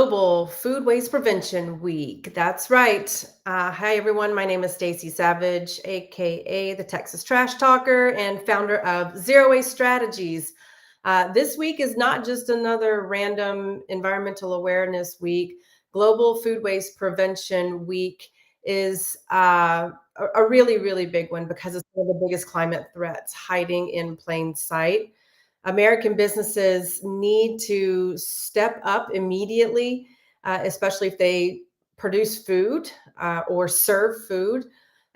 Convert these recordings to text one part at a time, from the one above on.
Global Food Waste Prevention Week. That's right. Hi, everyone. My name is Stacy Savage, aka the Texas Trash Talker and founder of Zero Waste Strategies. This week is not just another random environmental awareness week. Global Food Waste Prevention Week is a really, really big one because it's one of the biggest climate threats hiding in plain sight. American businesses need to step up immediately, especially if they produce food or serve food.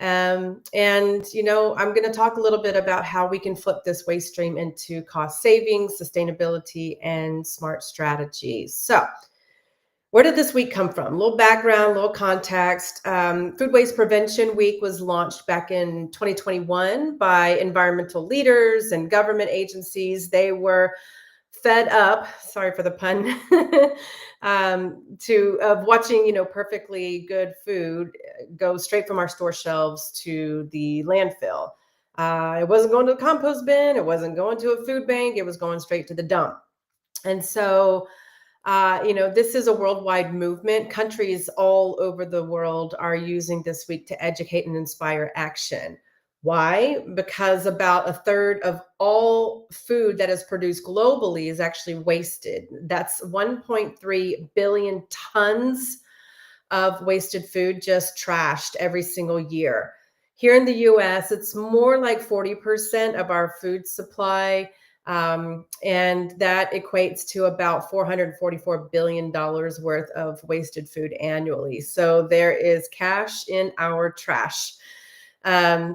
I'm going to talk a little bit about how we can flip this waste stream into cost savings, sustainability, and smart strategies. So, where did this week come from? A little background, a little context. Food Waste Prevention Week was launched back in 2021 by environmental leaders and government agencies. They were fed up, sorry for the pun, of watching, perfectly good food go straight from our store shelves to the landfill. It wasn't going to the compost bin. It wasn't going to a food bank. It was going straight to the dump. And so, this is a worldwide movement. Countries all over the world are using this week to educate and inspire action. Why? Because about a third of all food that is produced globally is actually wasted. That's 1.3 billion tons of wasted food just trashed every single year. Here in the US, it's more like 40% of our food supply. And that equates to about $444 billion worth of wasted food annually. So there is cash in our trash.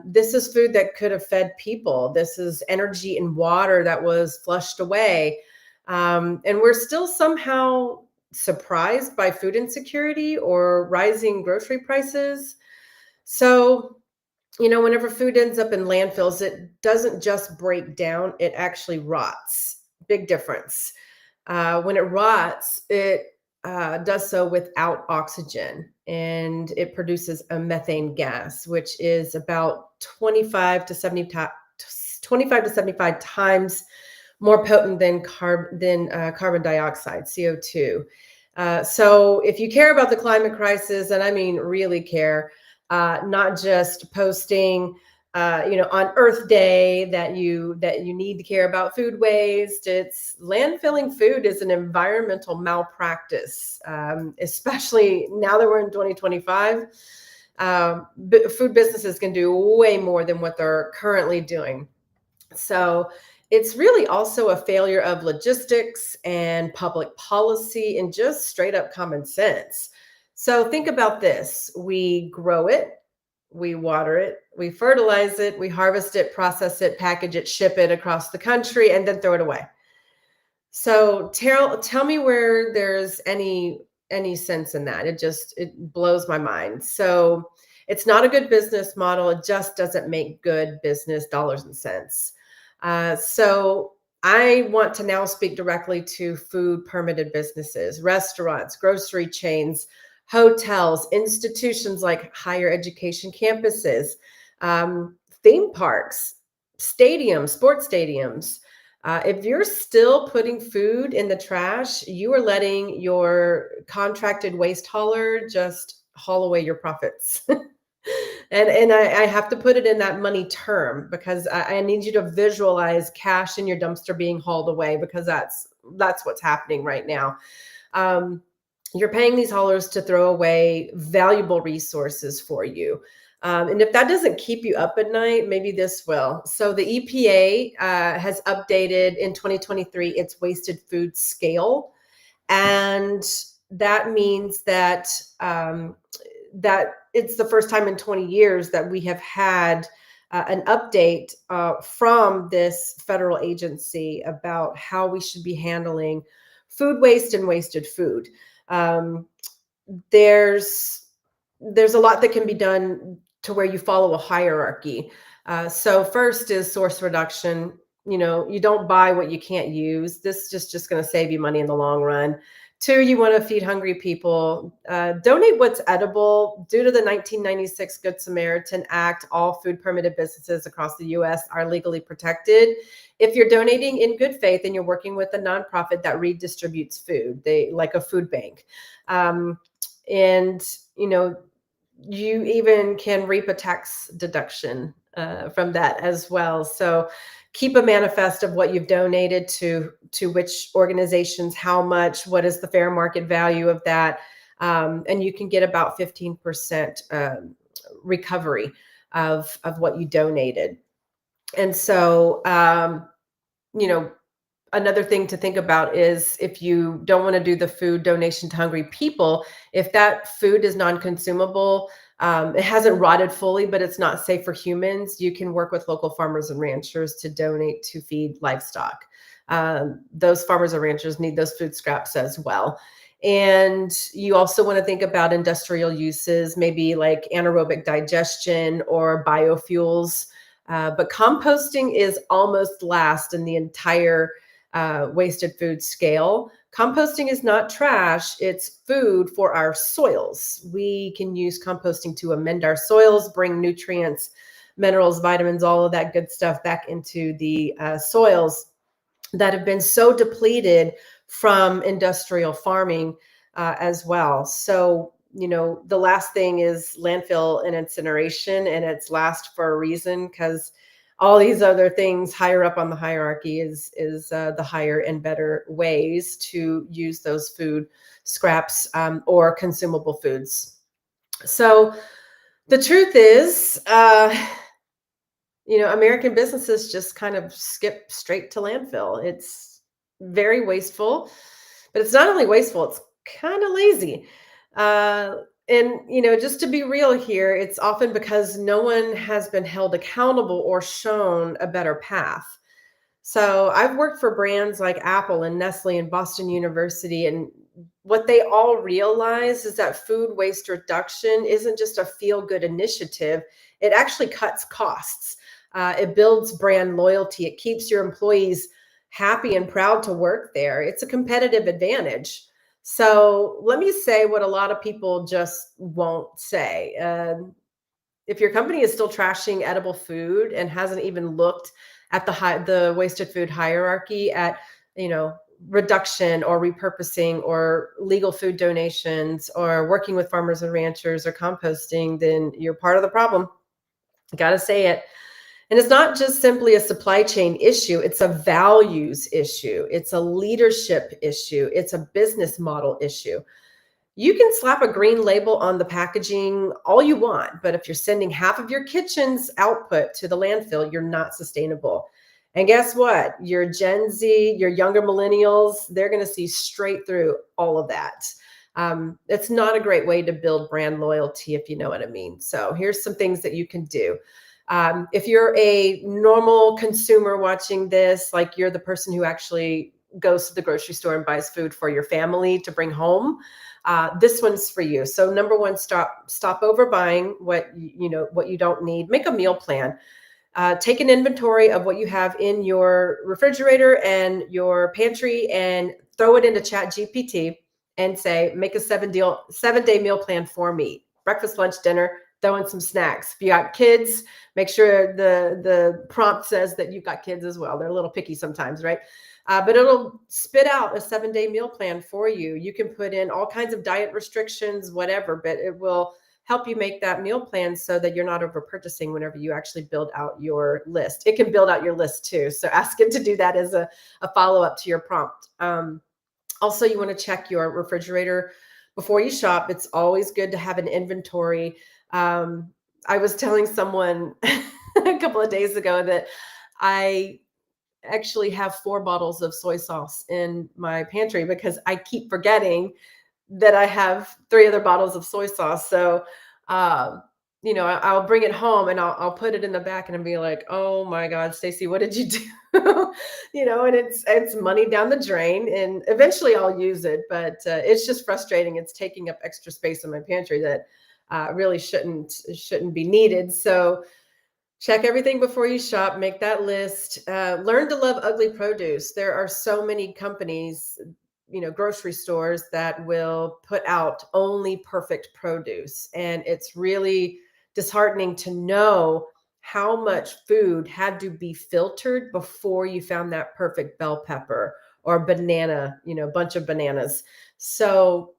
This is food that could have fed people. This is energy and water that was flushed away. And we're still somehow surprised by food insecurity or rising grocery prices. So, whenever food ends up in landfills, it doesn't just break down, it actually rots. Big difference. When it rots, it does so without oxygen, and it produces a methane gas, which is about 25 to 75 times more potent than carbon dioxide, CO2. So if you care about the climate crisis, and I mean really care, not just posting, on Earth Day that you need to care about food waste. It's landfilling food is an environmental malpractice, especially now that we're in 2025. Food businesses can do way more than what they're currently doing. So it's really also a failure of logistics and public policy and just straight up common sense. So think about this. We grow it, we water it, we fertilize it, we harvest it, process it, package it, ship it across the country, and then throw it away. So tell me where there's any sense in that. It blows my mind. So it's not a good business model. It just doesn't make good business dollars and cents. So I want to now speak directly to food permitted businesses, restaurants, grocery chains, hotels, institutions like higher education campuses, theme parks, stadiums, sports stadiums. If you're still putting food in the trash, you are letting your contracted waste hauler just haul away your profits. And I have to put it in that money term because I need you to visualize cash in your dumpster being hauled away, because that's what's happening right now. You're paying these haulers to throw away valuable resources for you. And if that doesn't keep you up at night, maybe this will. So the EPA has updated in 2023 its wasted food scale. And that means that that it's the first time in 20 years that we have had an update from this federal agency about how we should be handling food waste and wasted food. There's a lot that can be done to where you follow a hierarchy. So first is source reduction. You don't buy what you can't use. This is just going to save you money in the long run. Two, you want to feed hungry people. Donate what's edible. Due to the 1996 Good Samaritan Act, all food permitted businesses across the US are legally protected. If you're donating in good faith and you're working with a nonprofit that redistributes food, they like a food bank. Um, and, you know, you even can reap a tax deduction from that as well. So keep a manifest of what you've donated to which organizations, how much, what is the fair market value of that, and you can get about 15% recovery of what you donated. And so, you know, another thing to think about is if you don't want to do the food donation to hungry people, if that food is non-consumable, it hasn't rotted fully, but it's not safe for humans, you can work with local farmers and ranchers to donate to feed livestock. Those farmers and ranchers need those food scraps as well. And you also want to think about industrial uses, maybe like anaerobic digestion or biofuels. But composting is almost last in the entire wasted food scale. Composting is not trash, it's food for our soils. We can use composting to amend our soils, bring nutrients, minerals, vitamins, all of that good stuff back into the soils that have been so depleted from industrial farming as well. So, you know, the last thing is landfill and incineration, and it's last for a reason because all these other things higher up on the hierarchy is the higher and better ways to use those food scraps or consumable foods. So the truth is, you know, American businesses just kind of skip straight to landfill. It's very wasteful, but it's not only wasteful, it's kind of lazy. Uh, and, you know, just to be real here, it's often because no one has been held accountable or shown a better path. So I've worked for brands like Apple and Nestle and Boston University, and what they all realize is that food waste reduction isn't just a feel good initiative, it actually cuts costs. It builds brand loyalty, it keeps your employees happy and proud to work there. It's a competitive advantage. So let me say what a lot of people just won't say. If your company is still trashing edible food and hasn't even looked at the wasted food hierarchy at, you know, reduction or repurposing or legal food donations or working with farmers and ranchers or composting, then you're part of the problem. Got to say it. And it's not just simply a supply chain issue, it's a values issue, it's a leadership issue, it's a business model issue. You can slap a green label on the packaging all you want, but if you're sending half of your kitchen's output to the landfill, you're not sustainable. And guess what? Your Gen Z, your younger millennials, they're going to see straight through all of that. It's not a great way to build brand loyalty, if you know what I mean. So here's some things that you can do. If you're a normal consumer watching this, like you're the person who actually goes to the grocery store and buys food for your family to bring home, this one's for you. So number one, stop overbuying what you don't need. Make a meal plan. Take an inventory of what you have in your refrigerator and your pantry and throw it into Chat GPT and say, make a 7-day meal plan for me. Breakfast, lunch, dinner, throw in some snacks. If you got kids, make sure the prompt says that you've got kids as well. They're a little picky sometimes, right? But it'll spit out a 7-day meal plan for you. You can put in all kinds of diet restrictions, whatever, but it will help you make that meal plan so that you're not over purchasing whenever you actually build out your list. It can build out your list too. So ask it to do that as a follow-up to your prompt. Also, you want to check your refrigerator before you shop. It's always good to have an inventory. I was telling someone a couple of days ago that I actually have 4 bottles of soy sauce in my pantry because I keep forgetting that I have 3 other bottles of soy sauce. So, you know, I'll bring it home and I'll put it in the back and I'll be like, oh my God, Stacey, what did you do? You know, and it's money down the drain, and eventually I'll use it, but it's just frustrating. It's taking up extra space in my pantry that really shouldn't be needed. So check everything before you shop, make that list. Learn to love ugly produce. There are so many companies grocery stores that will put out only perfect produce. And it's really disheartening to know how much food had to be filtered before you found that perfect bell pepper or banana, bunch of bananas. So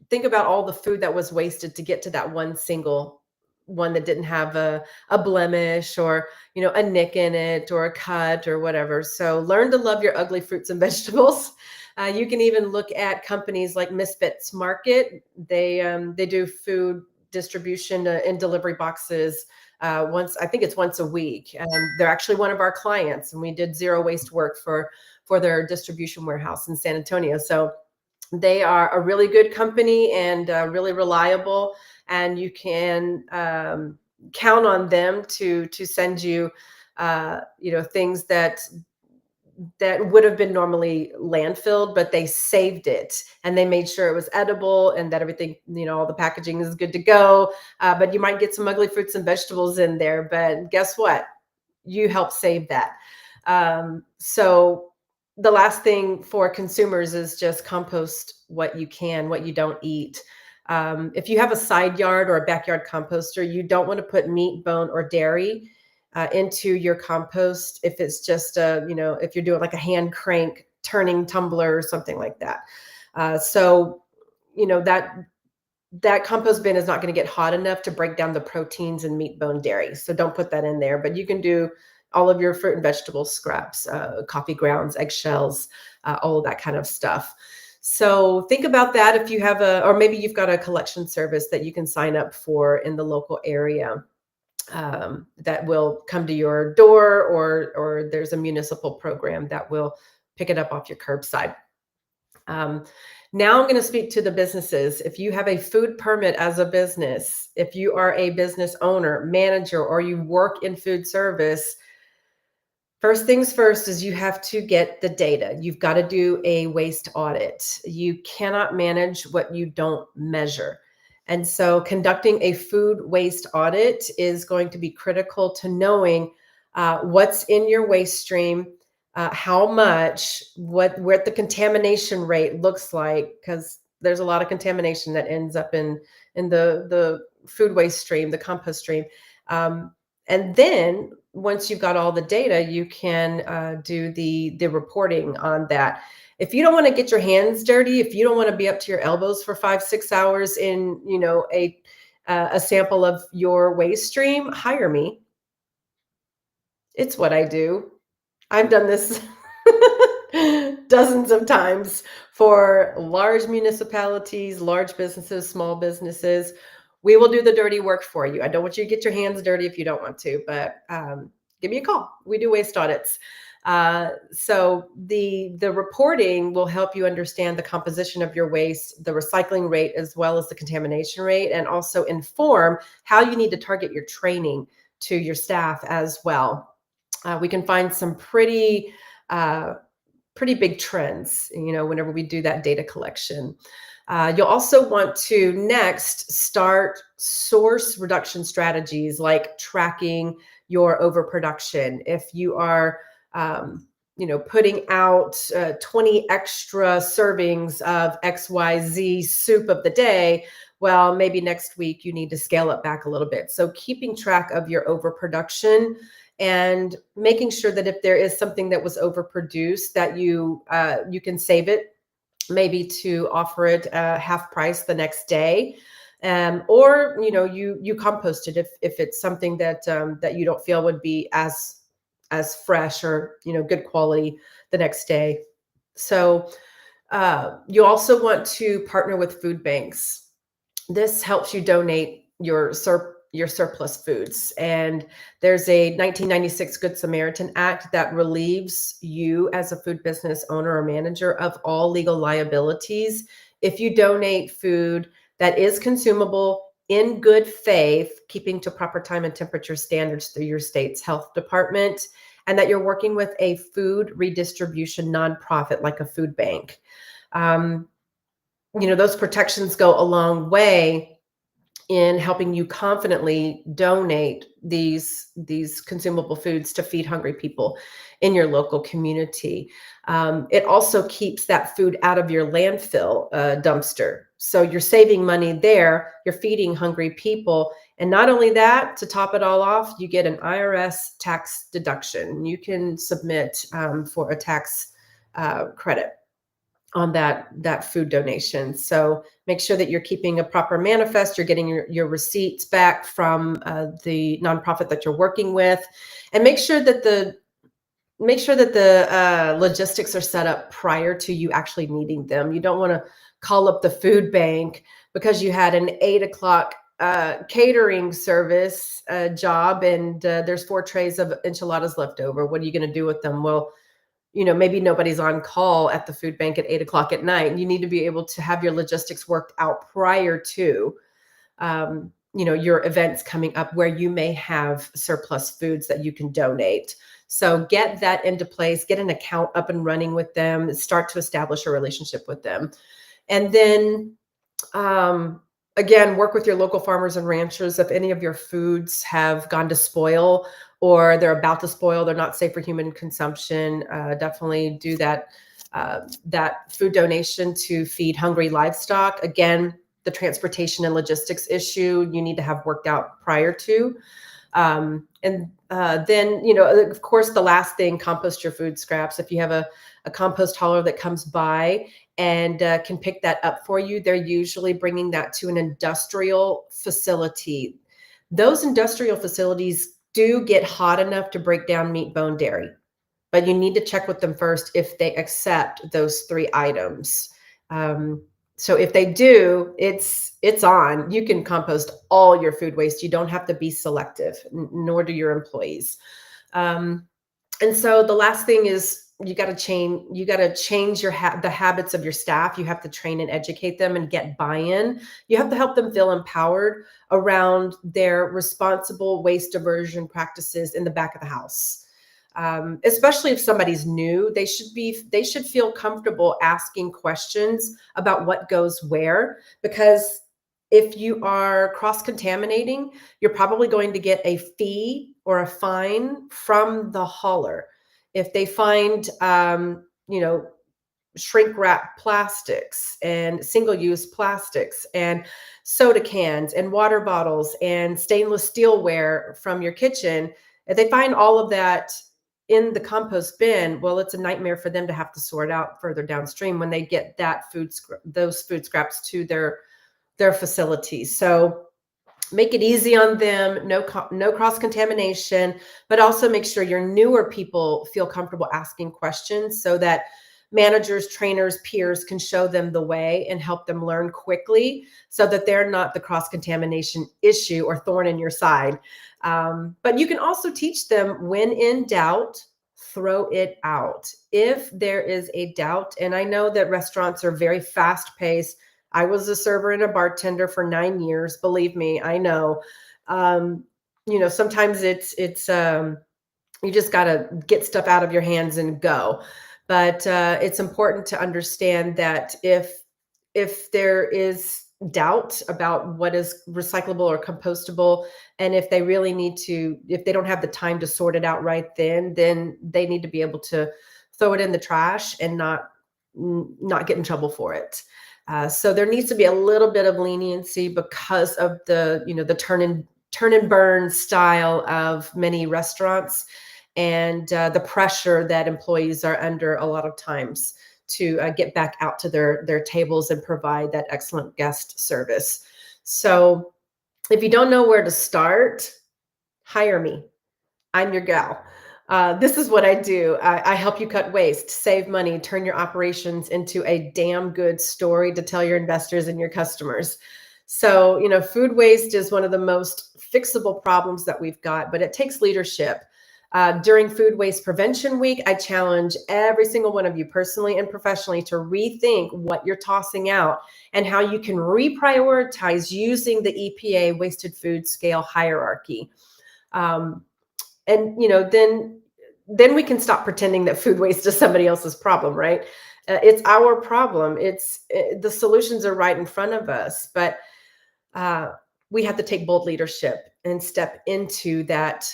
think about all the food that was wasted to get to that one single one that didn't have a blemish or a nick in it or a cut or whatever. So learn to love your ugly fruits and vegetables. You can even look at companies like Misfits Market. They do food distribution in delivery boxes. Once, I think it's once a week, and they're actually one of our clients, and we did zero waste work for their distribution warehouse in San Antonio. So they are a really good company and really reliable, and you can count on them to send you things that would have been normally landfilled, but they saved it and they made sure it was edible and that everything, all the packaging is good to go. But you might get some ugly fruits and vegetables in there, but guess what? You help save that. So the last thing for consumers is just compost what you can, what you don't eat. If you have a side yard or a backyard composter, you don't want to put meat, bone, or dairy into your compost if it's just if you're doing like a hand crank turning tumbler or something like that. So that compost bin is not going to get hot enough to break down the proteins in meat, bone, dairy. So don't put that in there. But you can do all of your fruit and vegetable scraps, coffee grounds, eggshells, all of that kind of stuff. So think about that if you have or maybe you've got a collection service that you can sign up for in the local area. That will come to your door, or there's a municipal program that will pick it up off your curbside. Now I'm going to speak to the businesses. If you have a food permit as a business, if you are a business owner, manager, or you work in food service, first things first is you have to get the data. You've got to do a waste audit. You cannot manage what you don't measure. And so conducting a food waste audit is going to be critical to knowing what's in your waste stream, how much, what the contamination rate looks like, because there's a lot of contamination that ends up in the food waste stream, the compost stream. And then once you've got all the data, you can do the reporting on that. If you don't want to get your hands dirty, if you don't want to be up to your elbows for 5-6 hours in, a sample of your waste stream, hire me. It's what I do. I've done this dozens of times for large municipalities, large businesses, small businesses. We will do the dirty work for you. I don't want you to get your hands dirty if you don't want to, but give me a call. We do waste audits. So the reporting will help you understand the composition of your waste, the recycling rate, as well as the contamination rate, and also inform how you need to target your training to your staff as well. We can find some pretty big trends, whenever we do that data collection. You'll also want to next start source reduction strategies like tracking your overproduction. If you are putting out 20 extra servings of XYZ soup of the day, well, maybe next week you need to scale it back a little bit. So keeping track of your overproduction and making sure that if there is something that was overproduced, that you can save it, maybe to offer it half price the next day. Or you compost it if it's something that you don't feel would be as fresh or good quality the next day. So you also want to partner with food banks. This helps you donate your surplus foods. And there's a 1996 Good Samaritan Act that relieves you as a food business owner or manager of all legal liabilities if you donate food that is consumable in good faith, keeping to proper time and temperature standards through your state's health department, and that you're working with a food redistribution nonprofit like a food bank. Those protections go a long way in helping you confidently donate these consumable foods to feed hungry people in your local community. It also keeps that food out of your landfill dumpster. So you're saving money there, you're feeding hungry people. And not only that, to top it all off, you get an IRS tax deduction. You can submit for a tax credit on that food donation. So make sure that you're keeping a proper manifest, you're getting your receipts back from the nonprofit that you're working with, and make sure that the logistics are set up prior to you actually needing them. You don't want to call up the food bank because you had an 8 o'clock catering service job, and there's 4 trays of enchiladas left over. What are you going to do with them? Well, maybe nobody's on call at the food bank at 8 o'clock at night. And you need to be able to have your logistics worked out prior to, your events coming up where you may have surplus foods that you can donate. So get that into place, get an account up and running with them, start to establish a relationship with them. And then, again, work with your local farmers and ranchers. If any of your foods have gone to spoil or they're about to spoil, they're not safe for human consumption, definitely do that food donation to feed hungry livestock. Again, the transportation and logistics issue you need to have worked out prior to. And then, of course, the last thing, compost your food scraps. If you have a compost hauler that comes by and can pick that up for you, they're usually bringing that to an industrial facility. Those industrial facilities do get hot enough to break down meat, bone, dairy, but you need to check with them first if they accept those 3 items. So if they do, it's on. You can compost all your food waste. You don't have to be selective, nor do your employees. And so the last thing is you got to change the habits of your staff. You have to train and educate them and get buy-in. You have to help them feel empowered around their responsible waste diversion practices in the back of the house. Especially if somebody's new, they should feel comfortable asking questions about what goes where, because if you are cross-contaminating, you're probably going to get a fee or a fine from the hauler. If they find, shrink wrap plastics and single-use plastics and soda cans and water bottles and stainless steelware from your kitchen, if they find all of that in the compost bin, well, it's a nightmare for them to have to sort out further downstream when they get those food scraps to their facilities. So make it easy on them, no cross-contamination, but also make sure your newer people feel comfortable asking questions so that managers, trainers, peers can show them the way and help them learn quickly so that they're not the cross-contamination issue or thorn in your side. But you can also teach them, when in doubt, throw it out. If there is a doubt, and I know that restaurants are very fast-paced. I was a server and a bartender for 9 years. Believe me, I know. Sometimes it's you just got to get stuff out of your hands and go. But it's important to understand that if there is doubt about what is recyclable or compostable, and if they really if they don't have the time to sort it out right then they need to be able to throw it in the trash and not get in trouble for it. So there needs to be a little bit of leniency because of the turn and burn style of many restaurants, and the pressure that employees are under a lot of times to get back out to their tables and provide that excellent guest service. So if you don't know where to start, hire me. I'm your gal. This is what I do. I help you cut waste, save money, turn your operations into a damn good story to tell your investors and your customers. So, food waste is one of the most fixable problems that we've got, but it takes leadership. During Food Waste Prevention Week, I challenge every single one of you personally and professionally to rethink what you're tossing out and how you can reprioritize using the EPA wasted food scale hierarchy. And then we can stop pretending that food waste is somebody else's problem, right? It's our problem. The solutions are right in front of us, but we have to take bold leadership and step into that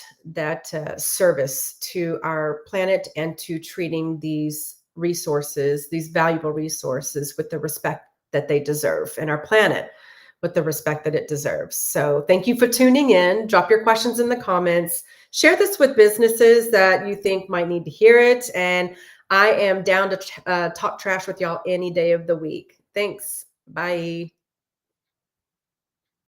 service to our planet and to treating these resources, these valuable resources, with the respect that they deserve, and our planet with the respect that it deserves. So thank you for tuning in. Drop your questions in the comments. Share this with businesses that you think might need to hear it. And I am down to talk trash with y'all any day of the week. Thanks. Bye.